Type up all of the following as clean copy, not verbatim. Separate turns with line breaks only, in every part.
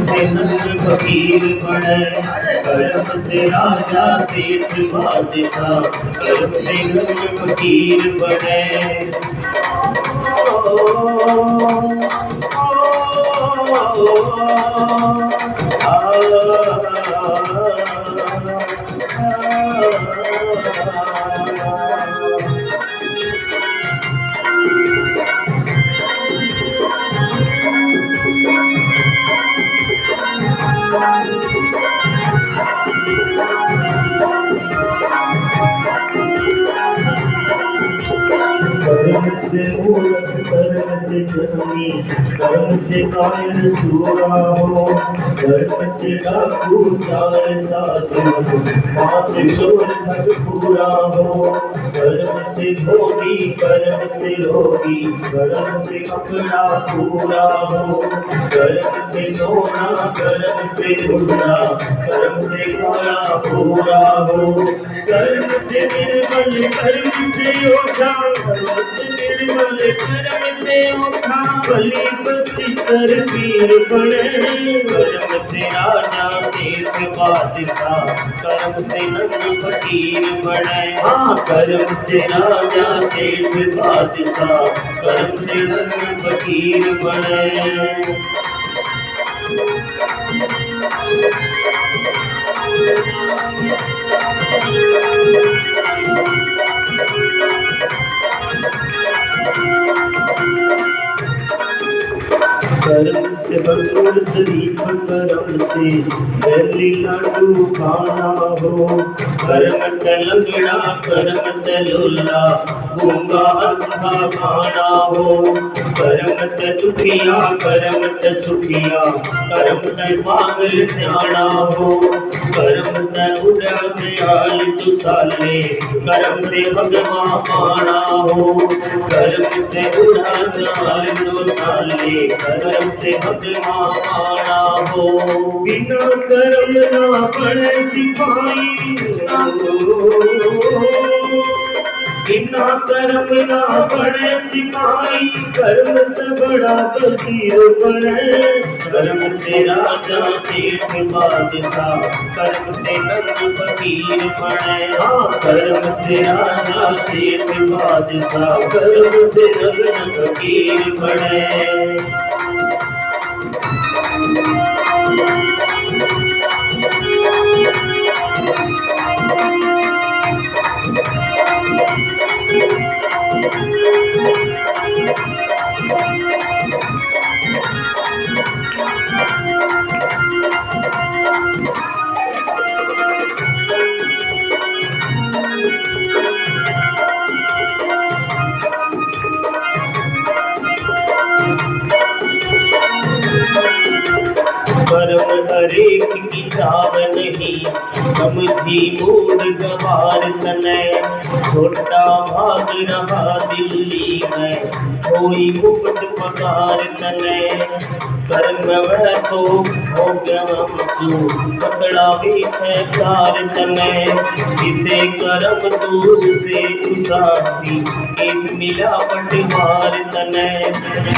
से नंद फकीर बने, कर्म से राजा सेठ बादशाह, कर्म से नंद फकीर बने। कर्म से मूर्ख कर्म से जन्मी, कर्म से कायर सूरा हो, कर्म से डाकू चार साधु, पास चोर घर पूरा हो। कर्म से भोगी कर्म से रोगी, कर्म से कपड़ा पूरा हो। कर्म से सोना कर्म से गुंडा, कर्म से काला पूरा हो। कर्म से निर्मल कर्म से योद्धा, कर्म से निर्मल कर्म से उठा, बलि बसितर पीर बने। कर्म से राजा सेठ बादशाह, कर्म से नंद फकीर बने। हाँ, कर्म से राजा सेठ बादशाह, कर्म से नंद फकीर बने। कर्म से बटोर शरीफ कर्म से दिल्ली लाडू खाना हो। कर्म लंगड़ा कर्म लोला, गूंगा अंधा खाना हो। कर्म दुखिया कर्म सुखिया, कर्म से पागल सियाना हो। कर्म उड़ा से आल तु साले, कर्म से भगवा पाना हो। कर्म से उड़ा से आल तु साले, कर्म से भगवा पाना हो। बिना कर्म ना बने सिपाही, बिना कर्म ना बने सिपाही, कर्म तो बड़ा वजीर बने। कर्म से राजा सेठ बादशाह, कर्म से नंद फकीर बने। हाँ, कर्म से राजा सेठ बादशाह, कर्म से नंद फकीर बने। कर्म हरेक की चाव नहीं, समझी मूड गवार तने। छोटा भाग रहा दिल्ली में, कोई मुकुट पगार तने। कर्म वैसो हो गया तू, पकड़ा भी कार तने। इसे कर्म तू से उसारी, इस मिला पटवार तने।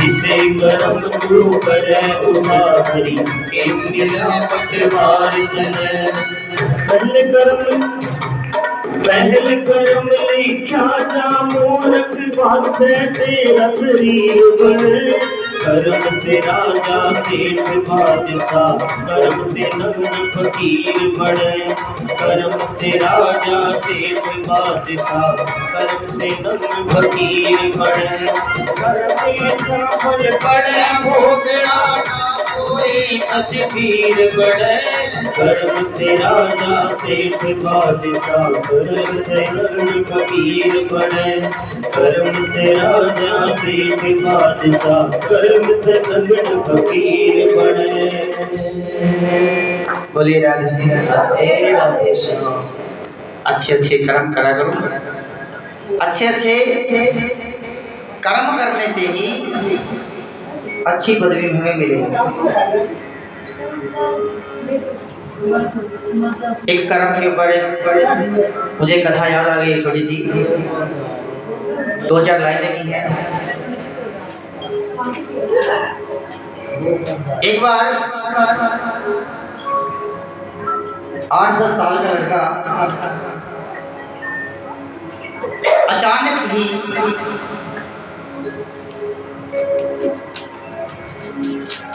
इसे कर्म तू करे उसारी, इस मिला पटवार तने। पहल कर्म लिखा जा मूर्ख, बात से तेरा शरीर बने। कर्म से राजा सेठ बादशाह, कर्म से नंद फकीर बने। कर्म से राजा सेठ बादशाह, कर्म से नंद फकीर बने। कर्म फल पड़े भोगड़ा, कोई अजबीर बने। कर्म से राजा सेठ बादशाह, कर्म से नंद फकीर बने। कर्म से राजा सेठ बादशाह, कर्म से नंद फकीर बने।
बोलिए राधे राधे श्याम। अच्छे अच्छे कर्म करा करो। अच्छे अच्छे कर्म करने से ही अच्छी पदवी हमें मिलेगी। एक कर्म के ऊपर मुझे कथा याद आ गई, छोटी सी 2-4 लाइनें की है। एक बार 8-10 साल का लड़का अचानक ही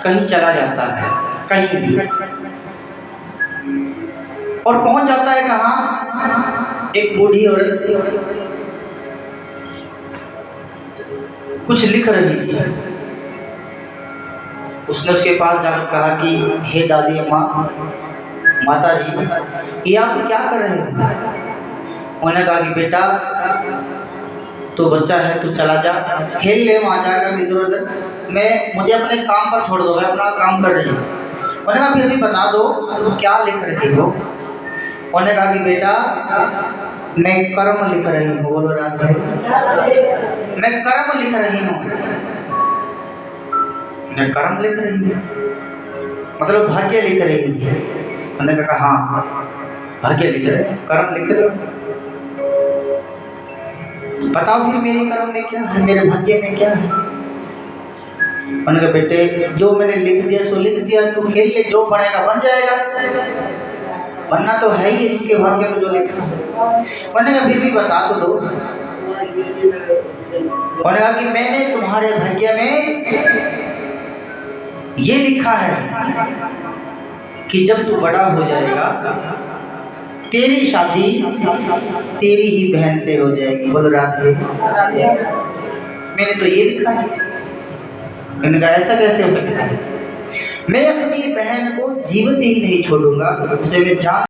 कहीं चला जाता है, कहीं भी, और पहुंच जाता है कहाँ? एक बूढ़ी औरत कुछ लिख रही थी। उसने उसके पास जाकर कहा कि हे दादी अम्मा, माता जी, ये आप क्या कर रहे हो? उन्होंने कहा कि बेटा तो बच्चा है, तू चला जा, खेल ले वहाँ जाकर इधर उधर, मुझे अपने काम पर छोड़ दो, मैं अपना काम कर रही हूँ। उन्होंने कहा फिर भी बता दो तुम क्या लिख रही हो? उन्होंने कहा कि बेटा मैं कर्म लिख रही हूँ। बोलो राधे, मैं कर्म लिख रही हूँ। मैं कर्म लिख रही हूँ मतलब भाग्य लिख रही हूँ। उन्होंने कहा हाँ भाग्य लिख रहे, कर्म लिख रहे हो, बताओ फिर मेरे कर्म में क्या है, मेरे भाग्य में क्या है? उन्होंने कहा बेटे जो मैंने लिख दिया सो लिख दिया, तू खेल ले, जो बनेगा बन जाएगा, बनना तो है ही जिसके भाग्य में जो लिखा है। उन्होंने कहा फिर भी बता तो दो। उन्होंने कहा कि मैंने तुम्हारे भाग्य में ये लिखा है कि जब तू बड़ा हो जाएगा तेरी शादी तेरी ही बहन से हो जाएगी। बोल राधे, मैंने तो ये लिखा है। मैंने कहा ऐसा कैसे हो सकता है? मैं अपनी बहन को जीवित ही नहीं छोड़ूंगा, उसे मैं जान